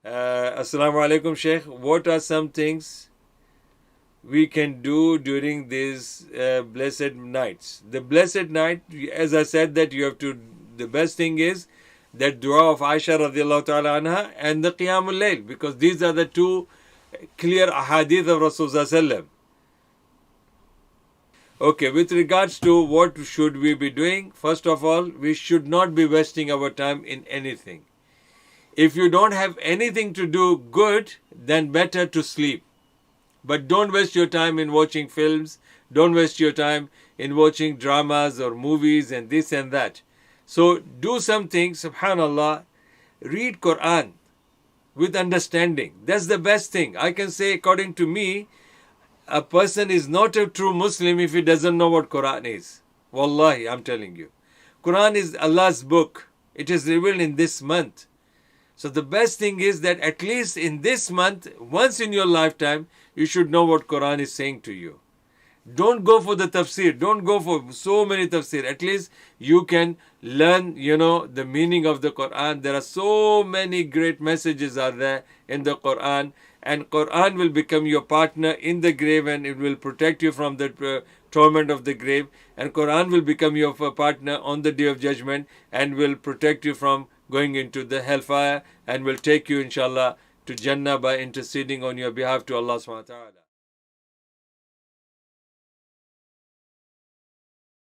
Assalamu alaikum, Sheikh. What are some things we can do during these blessed nights? The blessed night, as I said, that you have to, the best thing is that dua of Aisha radiallahu ta'ala anha and the Qiyamul Layl, because these are the two clear ahadith of Rasulullah. Okay, with regards to what should we be doing, first of all, we should not be wasting our time in anything. If you don't have anything to do good, then better to sleep. But don't waste your time in watching films. Don't waste your time in watching dramas or movies and this and that. So do something, subhanallah, read Quran with understanding. That's the best thing. I can say, according to me, a person is not a true Muslim if he doesn't know what Quran is. Wallahi, I'm telling you. Quran is Allah's book. It is revealed in this month. So the best thing is that at least in this month, once in your lifetime, you should know what Quran is saying to you. Don't go for the tafsir. Don't go for so many tafsir. At least you can learn, the meaning of the Quran. There are so many great messages are there in the Quran. And Quran will become your partner in the grave and it will protect you from the torment of the grave. And Quran will become your partner on the day of judgment and will protect you from going into the hellfire and will take you, inshallah, to Jannah by interceding on your behalf to Allah subhanahu wa ta'ala.